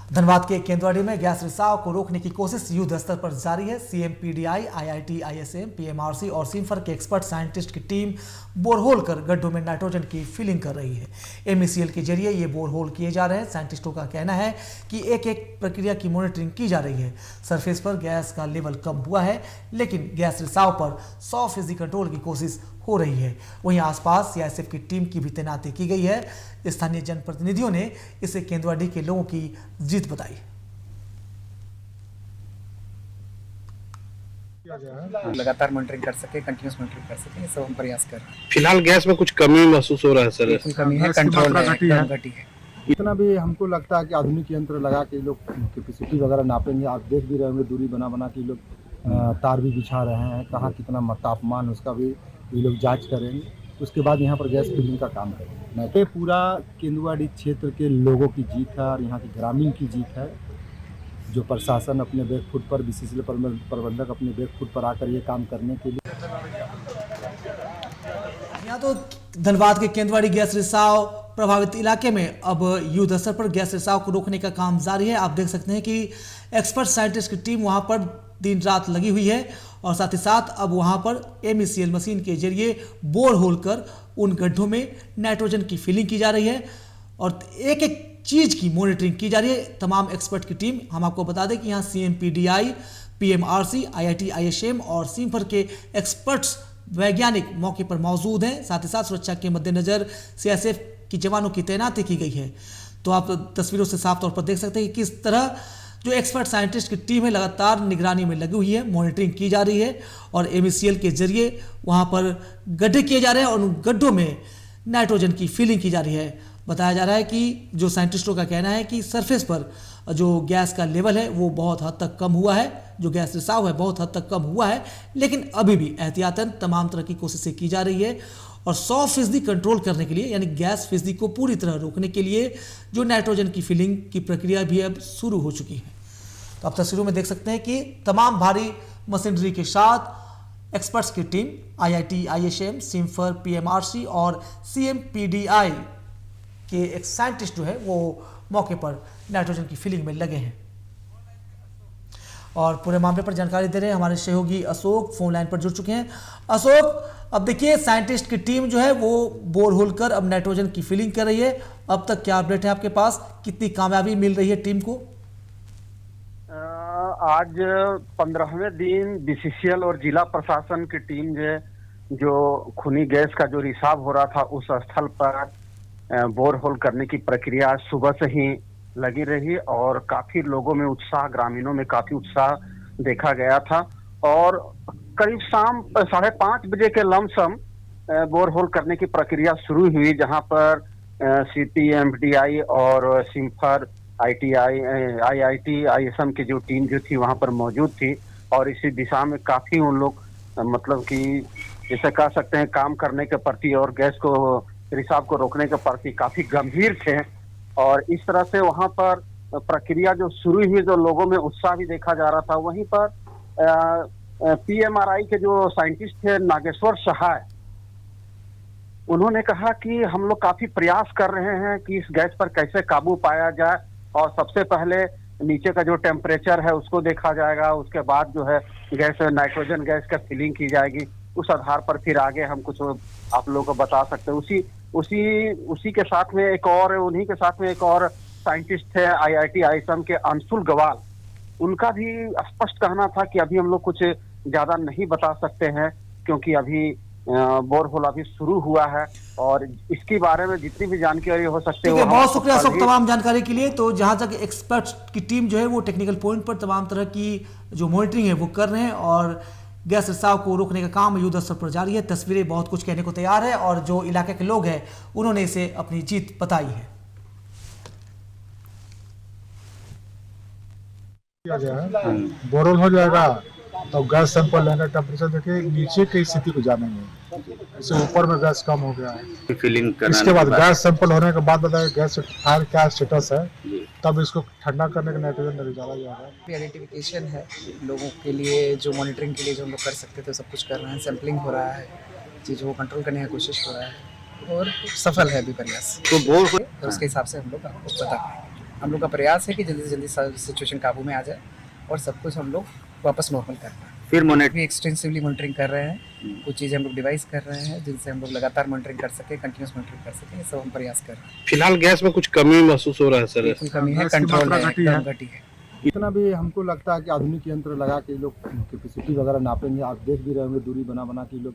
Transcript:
धनबाद के केंद्रवाड़ी में गैस रिसाव को रोकने की कोशिश युद्ध स्तर पर जारी है। CM, PDI, IIT, ISM, PMRC और सिम्फर के एक्सपर्ट साइंटिस्ट की टीम बोरहोल कर गड्ढों में नाइट्रोजन की फिलिंग कर रही है। एमईसीएल के जरिए ये बोरहोल किए जा रहे हैं। साइंटिस्टों का कहना है कि एक एक प्रक्रिया की मॉनिटरिंग की जा रही है। सरफेस पर गैस का लेवल कम हुआ है, लेकिन गैस रिसाव पर 100% कंट्रोल की कोशिश हो रही है। वहीं आसपास सीआईएसएफ की टीम की भी तैनाती की गई है। स्थानीय जनप्रतिनिधियों ने इसे केंदुआडी के लोगों की जीत बताई। लगातार मॉनिटरिंग कर सके, कंटिन्यूस मॉनिटरिंग कर सके, ये सब हम प्रयास कर रहे हैं। फिलहाल गैस में कुछ कमी महसूस हो रहा है सर? कमी है, कंट्रोल है, घटी है। इतना भी हमको लगता है कि आधुनिक यंत्र लगा के लोग कैपेसिटी वगैरह नापेंगे। आप देख भी रहे होंगे, दूरी बना बना के लोग तार भी बिछा रहे हैं। कहाँ कितना तापमान, उसका भी ये लोग जांच करेंगे। उसके बाद यहाँ पर गैस फिलिंग का काम करेंगे। ये पूरा केंदुआडी क्षेत्र के लोगों की जीत है और यहाँ के ग्रामीण की जीत है। जो प्रशासन अपने बैकफुट पर, बीसीसीएल प्रबंधक अपने बैकफुट पर आकर ये काम करने के लिए। यहाँ तो धनबाद के केंद्रवाड़ी गैस रिसाव प्रभावित इलाके में अब युद्ध स्तर पर गैस रिसाव को रोकने का काम जारी है। आप देख सकते हैं कि एक्सपर्ट साइंटिस्ट की टीम वहां पर दिन रात लगी हुई है और साथ ही साथ अब वहां पर एमईसीएल मशीन के जरिए बोर होल कर उन गड्ढों में नाइट्रोजन की फिलिंग की जा रही है और एक एक चीज की मॉनिटरिंग की जा रही है। तमाम एक्सपर्ट की टीम, हम आपको बता दें कि यहाँ CM, PDI, PMRC, IIT, ISM और सिम्फर के एक्सपर्ट्स वैज्ञानिक मौके पर मौजूद हैं। साथ ही साथ सुरक्षा के मद्देनजर सीआईएसएफ की जवानों की तैनाती की गई है। तो आप तस्वीरों से साफ तौर पर देख सकते हैं कि किस तरह जो एक्सपर्ट साइंटिस्ट की टीम है लगातार निगरानी में लगी हुई है, मॉनिटरिंग की जा रही है और एमईसीएल के जरिए वहां पर गड्ढे किए जा रहे हैं और उन गड्ढों में नाइट्रोजन की फिलिंग की जा रही है। बताया जा रहा है कि जो साइंटिस्टों का कहना है कि सरफेस पर जो गैस का लेवल है वो बहुत हद तक कम हुआ है, जो गैस रिसाव है बहुत हद तक कम हुआ है, लेकिन अभी भी एहतियातन तमाम तरह की कोशिशें की जा रही है और 100% कंट्रोल करने के लिए, यानी गैस फिजदी को पूरी तरह रोकने के लिए जो नाइट्रोजन की फिलिंग की प्रक्रिया भी अब शुरू हो चुकी है। तो आप तस्वीरों में देख सकते हैं कि तमाम भारी मशीनरी के साथ एक्सपर्ट्स की team IIT, ISM, CIMFR, PMRC और सीएम, पीडीआई के एक साइंटिस्ट जो है वो मौके पर नाइट्रोजन की फिलिंग में लगे हैं और पूरे मामले पर जानकारी दे रहे हैं हमारे सहयोगी अशोक फोन लाइन पर जुड़ चुके हैं। अशोक, अब देखिए साइंटिस्ट की टीम जो है वो बोर होल कर अब नाइट्रोजन की फिलिंग कर रही है। अब तक क्या अपडेट है आपके पास, कितनी कामयाबी मिल रही है टीम को? आज 15वें दिन बीसीसीएल और जिला प्रशासन की टीम जो खूनी गैस का जो रिसाव हो रहा था उस स्थल पर बोर होल करने की प्रक्रिया सुबह से ही लगी रही और काफी लोगों में उत्साह, ग्रामीणों में काफी उत्साह देखा गया था और करीब शाम 5:30 बजे के लमसम बोर होल करने की प्रक्रिया शुरू हुई, जहां पर सीपीएमडीआई और सिम्फर, आईटीआई, आईआईटी, आईएसएम की जो टीम जो थी वहां पर मौजूद थी और इसी दिशा में काफी उन लोग मतलब कि जैसे कह सकते हैं काम करने के प्रति और गैस को रिसाव को रोकने के प्रति काफी गंभीर थे और इस तरह से वहां पर प्रक्रिया जो शुरू हुई, जो लोगों में उत्साह भी देखा जा रहा था। वहीं पर पीएमआरआई के जो साइंटिस्ट थे नागेश्वर सहाय, उन्होंने कहा कि हम लोग काफी प्रयास कर रहे हैं कि इस गैस पर कैसे काबू पाया जाए और सबसे पहले नीचे का जो टेम्परेचर है उसको देखा जाएगा, उसके बाद जो है गैस नाइट्रोजन गैस का फिलिंग की जाएगी। उस आधार पर फिर आगे हम कुछ आप लोगों को बता सकते हैं। उसी के साथ में उन्हीं के साथ में एक और साइंटिस्ट थे आईआईटी, आईएसएम के अंशुल गवाल, उनका भी स्पष्ट कहना था कि अभी हम लोग कुछ ज्यादा नहीं बता सकते हैं क्योंकि अभी बोर होल अभी शुरू हुआ है और इसके बारे में जितनी भी जानकारी हो सकती है। बहुत शुक्रिया अशोक तमाम जानकारी के लिए। तो जहां तक एक्सपर्ट की टीम जो है वो टेक्निकल पॉइंट पर तमाम तरह की जो मॉनिटरिंग है वो कर रहे हैं और गैस रिसाव को रोकने का काम युद्ध स्तर पर जारी है। तस्वीरें बहुत कुछ कहने को तैयार है और जो इलाके के लोग हैं उन्होंने इसे अपनी जीत बताई है। बोरहोल हो जाएगा तो गैस सैंपल लेना, टेम्परेचर देखिए नीचे की स्थिति को जानेंगे। इससे ऊपर में गैस कम हो गया है, फिलिंग करना, इसके बाद गैस सैंपल होने के बाद बताएगा गैस फायर क्या स्टेटस है, तब इसको ठंडा करने का नाइट्रोजन निकाला जाएगा। आइडेंटिफिकेशन है लोगों के लिए, जो मॉनिटरिंग के लिए जो हम लोग कर सकते थे सब कुछ कर रहे हैं। सैम्पलिंग हो रहा है, चीज़ों को कंट्रोल करने की कोशिश हो रहा है और सफल है भी प्रयास। तो बोर उसके हिसाब से हम लोग आपको बता पाएंगे। हम लोग का प्रयास है कि जल्दी से जल्दी सिचुएशन काबू में आ जाए और सब कुछ हम लोग वापस नॉर्मल कर पाएँ। फिर भी एक्सटेंसिवली मॉनिटरिंग कर रहे हैं, कुछ चीज़ें हम लोग डिवाइस कर रहे हैं जिनसे हम लोग लगातार मॉनिटरिंग कर सकें, कंटिन्यूस मॉनिटरिंग कर सकें, ये सब हम प्रयास कर रहे हैं। फिलहाल गैस में कुछ कमी महसूस हो रहा है सर? कोई कमी है, कंट्रोल है, एकदम घटी है। इतना भी हमको लगता है कि आधुनिक यंत्र लगा के लोग कैपेसिटी वगैरह नापेंगे। आप देख भी रहे होंगे दूरी बना बना के लोग